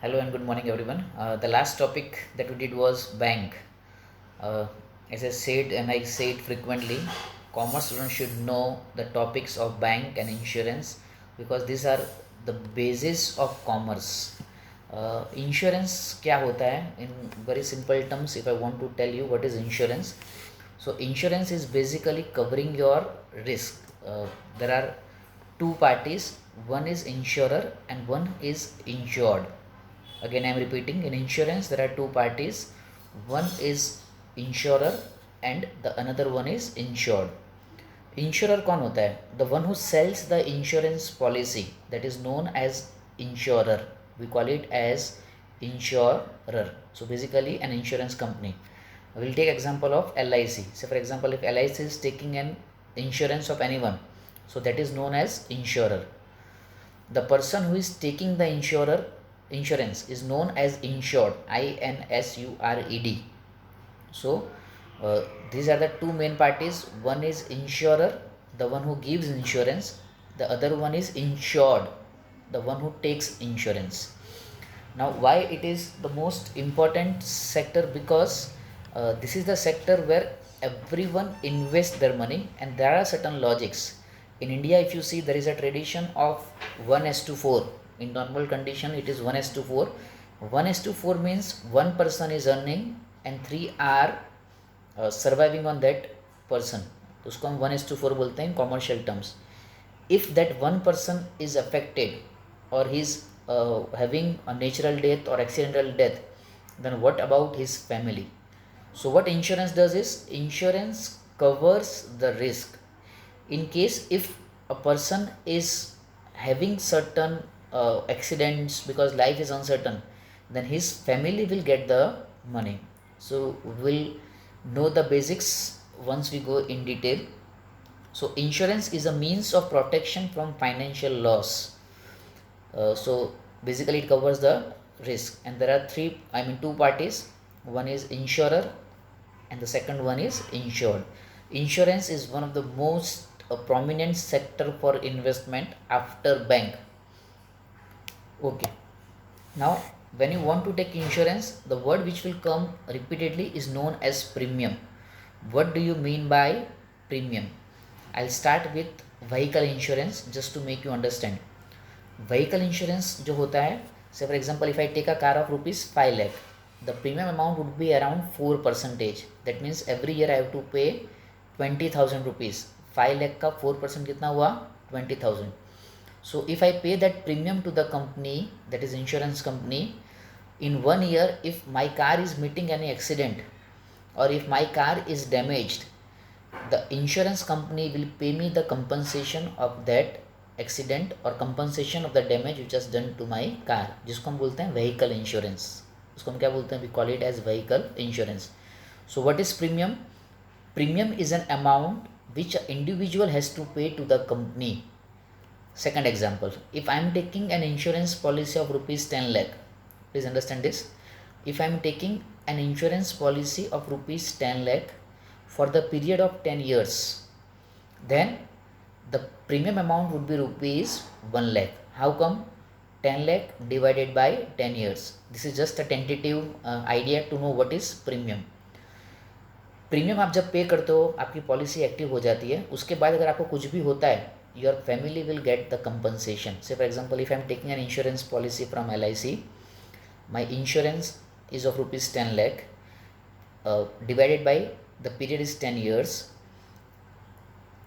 Hello and good morning, everyone. The last topic that we did was bank. Uh, as I said, and I say it frequently, commerce students should know the topics of bank and insurance because these are the basis of commerce. Insurance क्या होता है? In very simple terms, if I want to tell you what is insurance, so insurance is basically covering your risk. There are two parties. One is insurer and one is insured. Again, I am repeating, in insurance there are two parties. One is insurer and the another one is insured. Insurer कौन होता है? The one who sells the insurance policy, that is known as insurer. We call it as insurer. So basically an insurance company. We'll take example of LIC. So for example, if LIC is taking an insurance of anyone, so that is known as insurer. The person who is taking the insurance is known as insured, INSURED. So these are the two main parties. One is insurer, the one who gives insurance. The other one is insured, the one who takes insurance. Now why it is the most important sector? Because this is the sector where everyone invests their money and there are certain logics. In India, if you see, there is a tradition of 1:4. In normal condition it is 1:4. 1:4 means one person is earning and three are surviving on that person. तो उसको हम 1:4 बोलते हैं in commercial terms. If that one person is affected or he is having a natural death or accidental death, then what about his family? So what insurance does is, insurance covers the risk in case if a person is having certain accidents, because life is uncertain, then his family will get the money. So we'll know the basics once we go in detail. So insurance is a means of protection from financial loss. So basically it covers the risk, and there are two parties. One is insurer and the second one is insured. Insurance is one of the most prominent sector for investment after bank. Okay, now when you want to take insurance, the word which will come repeatedly is known as premium. What do you mean by premium? I'll start with vehicle insurance just to make you understand. Vehicle insurance जो होता है, say for example, if I take a car of rupees 5 lakh, the premium amount would be around 4%. That means every year I have to pay 20,000 rupees. 5 lakh का 4% कितना हुआ? 20,000. So if I pay that premium to the company, that is insurance company, in 1 year if my car is meeting any accident or if my car is damaged, the insurance company will pay me the compensation of that accident or compensation of the damage which has done to my car, जिसको हम बोलते हैं vehicle insurance. उसको हम क्या बोलते हैं? We call it as vehicle insurance. So what is premium? Premium is an amount which an individual has to pay to the company. Second example, if I am taking an insurance policy of rupees 10 lakh, please understand this. If I am taking an insurance policy of rupees 10 lakh for the period of 10 years, then the premium amount would be rupees 1 lakh. How come? 10 lakh divided by 10 years. This is just a tentative idea to know what is premium. Premium आप जब पे करते हो, आपकी policy active हो जाती है, उसके बाद अगर आपको कुछ भी होता है, your family will get the compensation. Say for example, if I am taking an insurance policy from LIC, my insurance is of rupees 10 lakh, divided by the period is 10 years.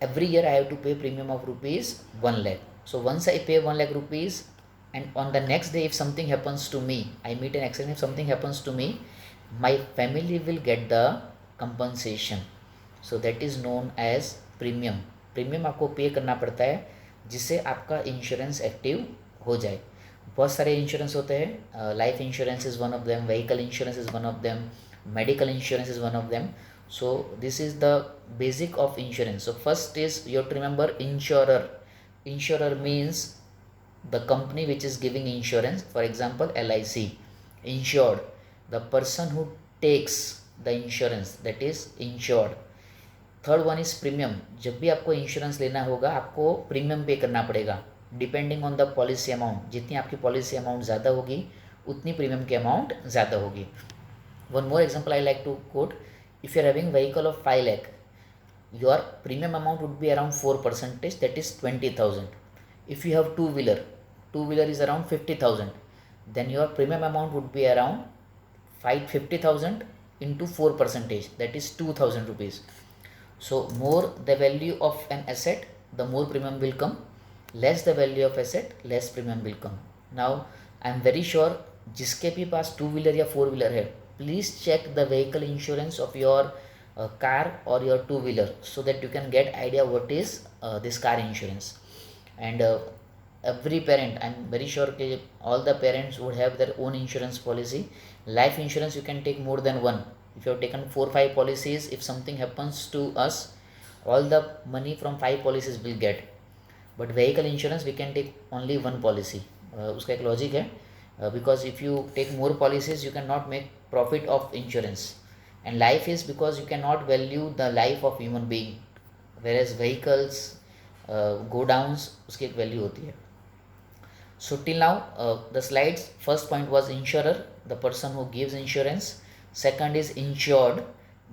Every year I have to pay premium of rupees 1 lakh. So once I pay 1 lakh rupees, and on the next day if something happens to me, I meet an accident, if something happens to me, my family will get the compensation. So that is known as premium. Premium आपको पे करना पड़ता है जिससे आपका insurance active हो जाए. बहुत सारे इंश्योरेंस होते हैं. Life insurance is one of them, vehicle insurance is one of them, medical insurance is one of them. So this is the basic of insurance. So first is you have to remember insurer. Insurer means the company which is giving insurance. For example, LIC. Insured, the person who takes the insurance, that is insured. Third one is premium. जब भी आपको insurance लेना होगा, आपको premium पे करना पड़ेगा depending on the policy amount. जितनी आपकी पॉलिसी अमाउंट ज़्यादा होगी, उतनी प्रीमियम की अमाउंट ज़्यादा होगी. One more example I like to quote: if you are having vehicle of 5 lakh, your premium amount would be around 4%, that is 20,000. If you have two wheeler is around 50,000, then your premium amount would be around 50,000 into 4%, that is 2,000 rupees. So more the value of an asset, the more premium will come. Less the value of asset, less premium will come. Now I am very sure जिसके भी पास two wheeler या four wheeler है, please check the vehicle insurance of your car or your two wheeler, so that you can get idea what is this car insurance. And every parent, I'm very sure that all the parents would have their own insurance policy. Life insurance you can take more than one. If you have taken 4-5 policies, if something happens to us, all the money from 5 policies will get. But vehicle insurance we can take only one policy. उसका एक logic है, because if you take more policies you cannot make profit of insurance. And life is because you cannot value the life of human being, whereas vehicles go downs, उसकी एक value होती है. So till now the slides, first point was insurer, the person who gives insurance. Second is insured,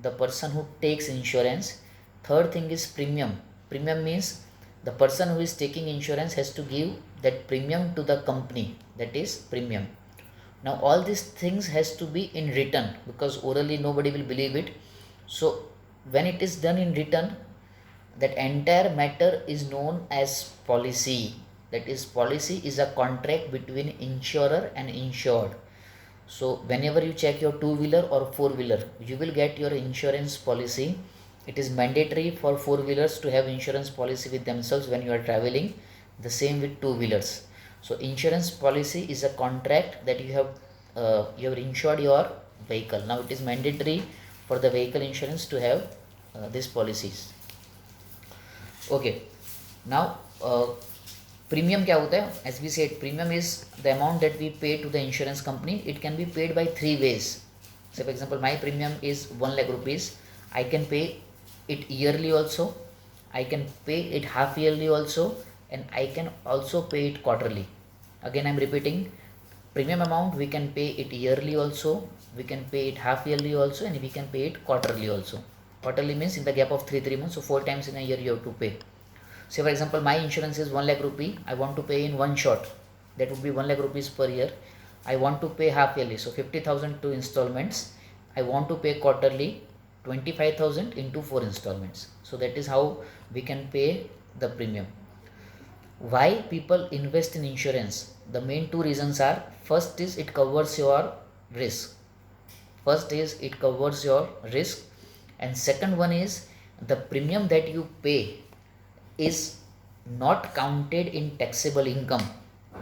the person who takes insurance. Third thing is premium. Premium means the person who is taking insurance has to give that premium to the company, that is premium. Now all these things has to be in written, because orally nobody will believe it. So when it is done in written, that entire matter is known as policy. That is, policy is a contract between insurer and insured. So whenever you check your two wheeler or four wheeler, you will get your insurance policy. It is mandatory for four wheelers to have insurance policy with themselves when you are traveling. The same with two wheelers. So insurance policy is a contract that you have insured your vehicle. Now it is mandatory for the vehicle insurance to have these policies. Okay, now premium क्या होता है? As we said, premium is the amount that we pay to the insurance company. It can be paid by 3 ways. So for example, my premium is 1 lakh rupees. I can pay it yearly also, I can pay it half yearly also, and I can also pay it quarterly. Again I'm repeating, premium amount we can pay it yearly also, we can pay it half yearly also, and we can pay it quarterly also. Quarterly means in the gap of 3 months, so 4 times in a year you have to pay. Say for example, my insurance is 1 lakh rupee, I want to pay in one shot, that would be 1 lakh rupees per year. I want to pay half yearly, so 50,000 to installments. I want to pay quarterly, 25,000 into 4 installments. So that is how we can pay the premium. Why people invest in insurance? The main 2 reasons are, first is it covers your risk. And second one is the premium that you pay is not counted in taxable income,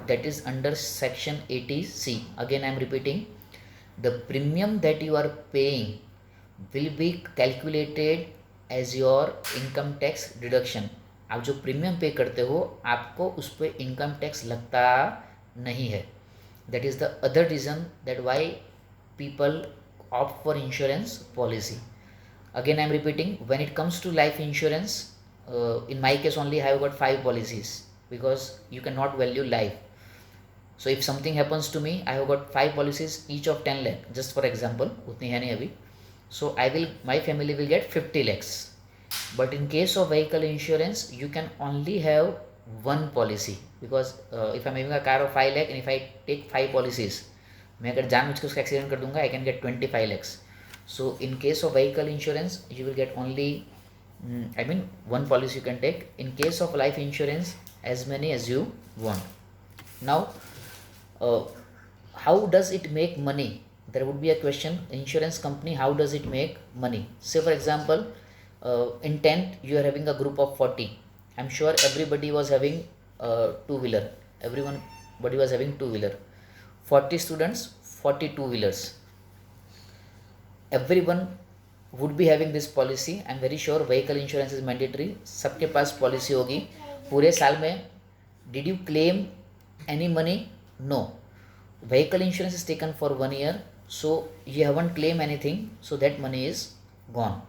that is under section 80C. Again I am repeating, the premium that you are paying will be calculated as your income tax deduction. आप जो premium पे करते हो आपको उस पर income tax लगता नहीं है. That is the other reason that why people opt for insurance policy. Again I am repeating, when it comes to life insurance, in my case only I have got 5 policies, because you cannot value life. So if something happens to me, I have got 5 policies, each of 10 lakh, just for example, उतनी है नहीं अभी. So my family will get 50 lakhs. But in case of vehicle insurance, you can only have one policy, because if I'm having a car of 5 lakh and if I take 5 policies, मैं अगर जानबूझ के उसका accident कर दूंगा, I can get 25 lakhs. So in case of vehicle insurance, you will get only one policy you can take. In case of life insurance, as many as you want. Now how does it make money? There would be a question, insurance company, how does it make money? Say for example, in 10th you are having a group of 40. I'm sure everybody was having two wheeler, everybody was having two wheeler. 40 students, 40 two wheelers, everyone would be having this policy. I'm very sure vehicle insurance is mandatory, सबके पास policy होगी पूरे साल में. Did you claim any money? No. Vehicle insurance is taken for 1 year, so you haven't claimed anything, so that money is gone.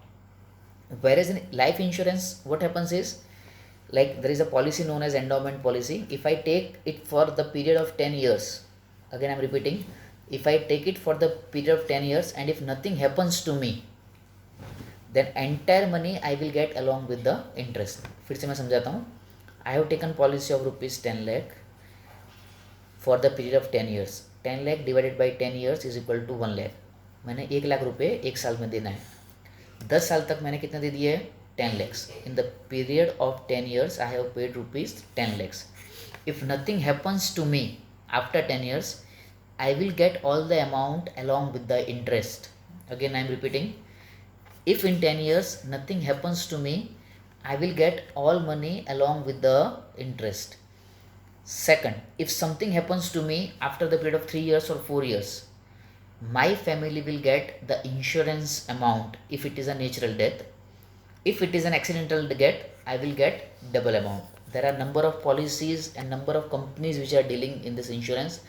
Whereas in life insurance, what happens is, like there is a policy known as endowment policy. If I take it for the period of 10 years, again I'm repeating, if I take it for the period of 10 years and if nothing happens to me, then entire money I will get along with the interest. फिर से मैं समझाता हूँ. I have taken policy of rupees 10 lakh for the period of 10 years. 10 lakh divided by 10 years is equal to 1 lakh. मैंने 1 लाख रुपए एक साल में देना है. 10 साल तक मैंने कितना दे दिया है? 10 lakhs. In the period of 10 years I have paid rupees 10 lakhs. If nothing happens to me after 10 years, I will get all the amount along with the interest. Again I am repeating, if in 10 years nothing happens to me, I will get all money along with the interest. Second, if something happens to me after the period of 3 years or 4 years, my family will get the insurance amount if it is a natural death. If it is an accidental death, I will get double amount. There are number of policies and number of companies which are dealing in this insurance.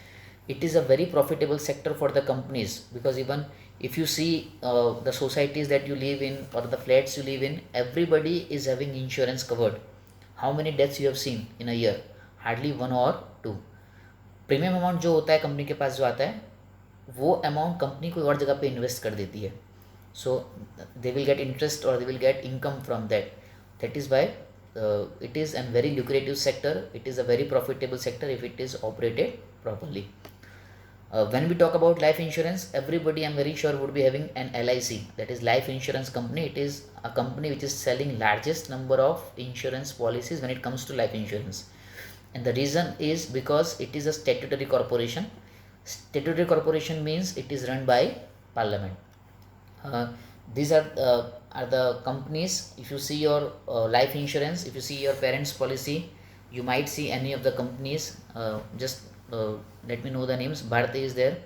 It is a very profitable sector for the companies, because even if you see the societies that you live in or the flats you live in, everybody is having insurance covered. How many deaths you have seen in a year? Hardly 1 or 2. Premium amount जो होता है company के पास जो आता है, वो amount company कोई और जगह पे इन्वेस्ट कर देती है. सो दे विल गेट इंटरेस्ट और they will get income from that. That is why it is a very lucrative sector. It is a very profitable sector if it is operated properly. When we talk about life insurance, everybody, I'm very sure, would be having an LIC, that is life insurance company. It is a company which is selling largest number of insurance policies when it comes to life insurance, and the reason is because it is a statutory corporation. Statutory corporation means it is run by parliament. These are the companies. If you see your life insurance, if you see your parents policy, you might see any of the companies. Just let me know the names. Bharti is there,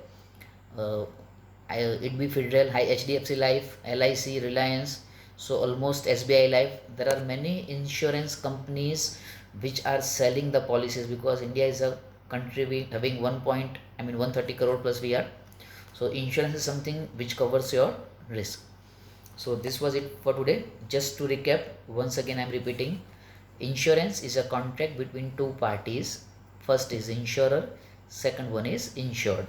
it be Federal, HDFC Life, LIC, Reliance, so almost SBI Life. There are many insurance companies which are selling the policies, because India is a country having 130 crore plus we are. So insurance is something which covers your risk. So this was it for today. Just to recap, once again I am repeating, insurance is a contract between two parties. First is insurer, second one is insured.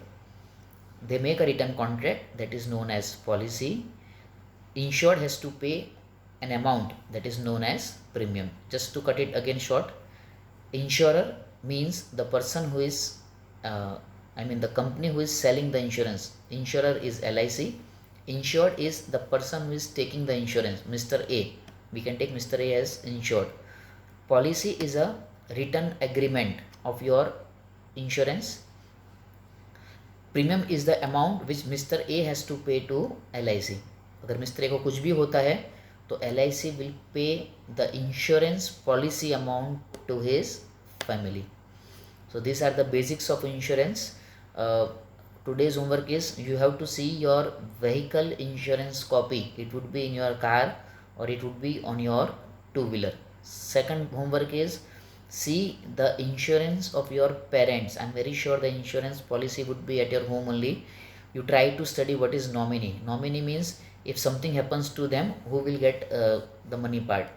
They make a written contract, that is known as policy. Insured has to pay an amount that is known as premium. Just to cut it again short, insurer means the person who is the company who is selling the insurance. Insurer is LIC. Insured is the person who is taking the insurance, Mr. A. We can take Mr. A as insured. Policy is a written agreement of your insurance. Premium is the amount which Mr. A has to pay to LIC. अगर Mr. A को कुछ भी होता है तो LIC will pay the insurance policy amount to his family. So these are the basics of insurance. Today's homework is you have to see your vehicle insurance copy. It would be in your car or it would be on your two-wheeler. Second homework is see the insurance of your parents. I'm very sure the insurance policy would be at your home only. You try to study what is nominee. Nominee means if something happens to them, who will get the money part.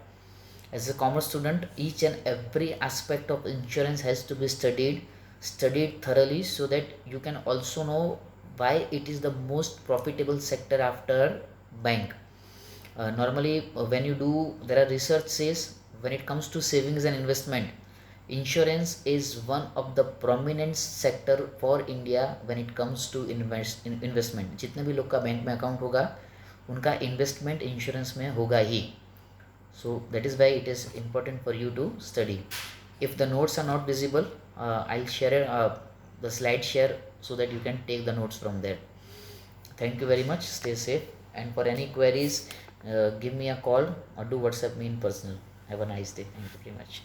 As a commerce student, each and every aspect of insurance has to be studied thoroughly, so that you can also know why it is the most profitable sector after bank. Normally when you do, there are research says when it comes to savings and investment, insurance is one of the prominent sector for India when it comes to investment. जितने भी लोग का bank में account होगा उनका investment insurance में होगा ही. So that is why it is important for you to study. If the notes are not visible, I'll share the slide share so that you can take the notes from there. Thank you very much. Stay safe. And for any queries, give me a call or do WhatsApp me in personal. Have a nice day. Thank you very much.